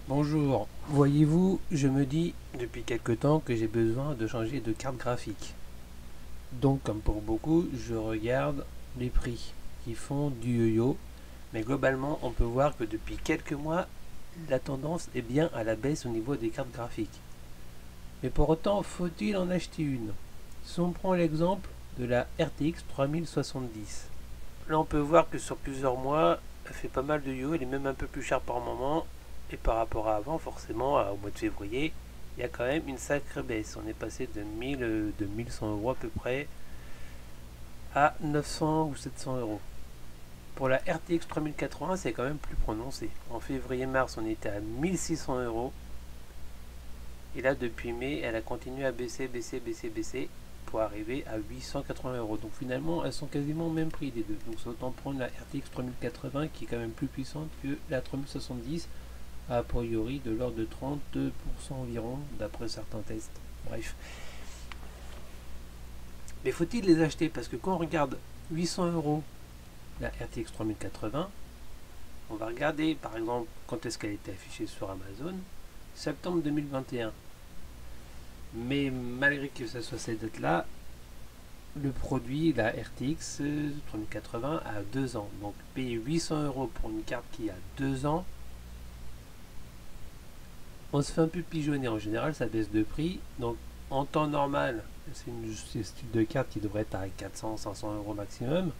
Bonjour, voyez-vous, je me dis depuis quelque temps que j'ai besoin de changer de carte graphique. Donc comme pour beaucoup, je regarde les prix qui font du yo-yo, mais globalement on peut voir que depuis quelques mois, la tendance est bien à la baisse au niveau des cartes graphiques. Mais pour autant, faut-il en acheter une? Si on prend l'exemple de la RTX 3070, là on peut voir que sur plusieurs mois, elle fait pas mal de yo, elle est même un peu plus chère par moment. Et par rapport à avant, forcément, au mois de février, il y a quand même une sacrée baisse. On est passé de 1100 euros à peu près à 900 ou 700 euros. Pour la RTX 3080, c'est quand même plus prononcé. En février-mars, on était à 1600 euros. Et là, depuis mai, elle a continué à baisser, baisser, baisser, baisser pour arriver à 880 euros. Donc finalement, elles sont quasiment au même prix les deux. Donc c'est autant prendre la RTX 3080 qui est quand même plus puissante que la 3070 a priori de l'ordre de 32% environ, d'après certains tests. Bref. Mais faut-il les acheter? Parce que quand on regarde 800 euros la RTX 3080, on va regarder par exemple quand est-ce qu'elle a été affichée sur Amazon, septembre 2021. Mais malgré que ça soit cette date-là, le produit, la RTX 3080, a 2 ans. Donc payer 800 euros pour une carte qui a 2 ans, on se fait un peu pigeonner. En général, ça baisse de prix. Donc, en temps normal, c'est ce type de carte qui devrait être à 400, 500 euros maximum.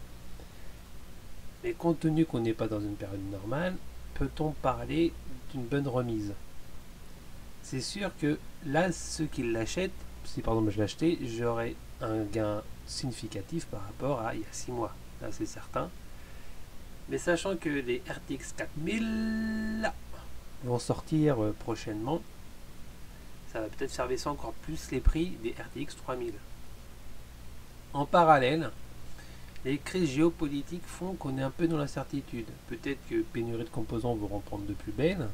Mais compte tenu qu'on n'est pas dans une période normale, peut-on parler d'une bonne remise? C'est sûr que là, ceux qui l'achètent, si par exemple je l'achetais, j'aurais un gain significatif par rapport à il y a 6 mois. Là, c'est certain. Mais sachant que les RTX 4000 vont sortir prochainement, ça va peut-être faire baisser encore plus les prix des RTX 3000. En parallèle, les crises géopolitiques font qu'on est un peu dans l'incertitude. Peut-être que pénurie de composants vont reprendre de plus belle,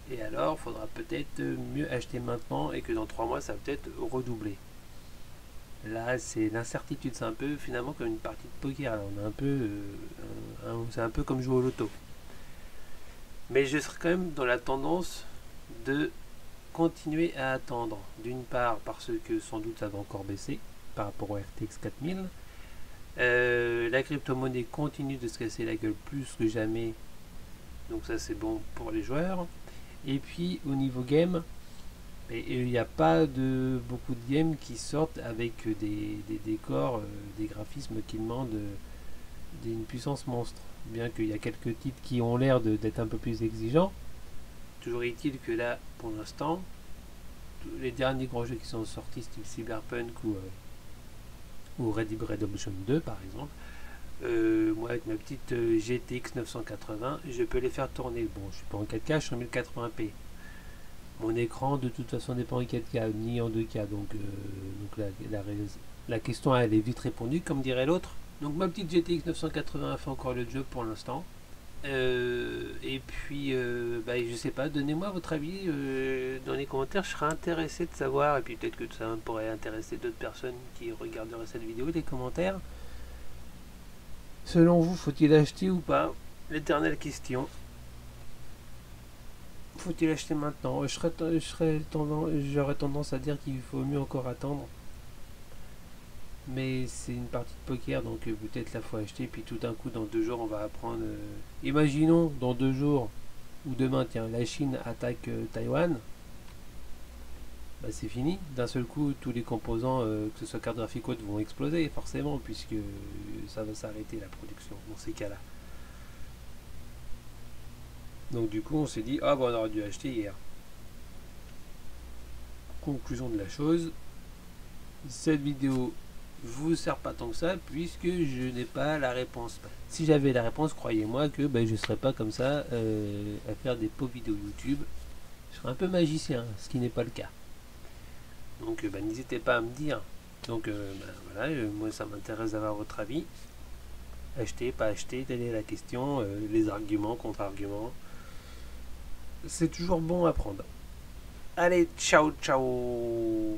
et alors il faudra peut-être mieux acheter maintenant et que dans 3 mois ça va peut-être redoubler. Là, c'est l'incertitude, c'est un peu finalement comme une partie de poker. Là, on a un peu, c'est un peu comme jouer au loto. Mais je serai quand même dans la tendance de continuer à attendre. D'une part parce que sans doute ça va encore baisser par rapport au RTX 4000. La crypto-monnaie continue de se casser la gueule plus que jamais. Donc ça c'est bon pour les joueurs. Et puis au niveau game, il n'y a pas de beaucoup de games qui sortent avec des décors, des graphismes qui demandent une puissance monstre. Bien qu'il y a quelques titres qui ont l'air d'être un peu plus exigeants. Toujours est-il que là, pour l'instant, les derniers gros jeux qui sont sortis, style Cyberpunk ou Red Dead Redemption 2 par exemple, moi avec ma petite GTX 980, je peux les faire tourner. Bon, je suis pas en 4K, je suis en 1080p. Mon écran de toute façon n'est pas en 4K ni en 2K, donc la question elle est vite répondue, comme dirait l'autre. Donc ma petite GTX 980 fait encore le job pour l'instant. Et puis, je sais pas, donnez-moi votre avis dans les commentaires, je serais intéressé de savoir, et puis peut-être que ça pourrait intéresser d'autres personnes qui regarderaient cette vidéo, les commentaires. Selon vous, faut-il acheter ou pas? L'éternelle question. Faut-il acheter maintenant? J'aurais tendance à dire qu'il faut mieux encore attendre. Mais c'est une partie de poker, donc peut-être la faut acheter, puis tout d'un coup, dans 2 jours, on va apprendre. Imaginons, dans 2 jours, ou demain, tiens, la Chine attaque Taïwan. Bah, c'est fini. D'un seul coup, tous les composants, que ce soit carte graphique ou autre, vont exploser, forcément, puisque ça va s'arrêter la production dans ces cas-là. Donc du coup, on s'est dit, ah bon, on aurait dû acheter hier. Conclusion de la chose, cette vidéo vous sert pas tant que ça puisque je n'ai pas la réponse. Si j'avais la réponse, croyez-moi que je ne serais pas comme ça à faire des pauvres vidéos YouTube. Je serais un peu magicien, ce qui n'est pas le cas. Donc n'hésitez pas à me dire. Donc voilà, moi ça m'intéresse d'avoir votre avis. Acheter, pas acheter, telle est la question. Les arguments, contre-arguments. C'est toujours bon à prendre. Allez, ciao ciao.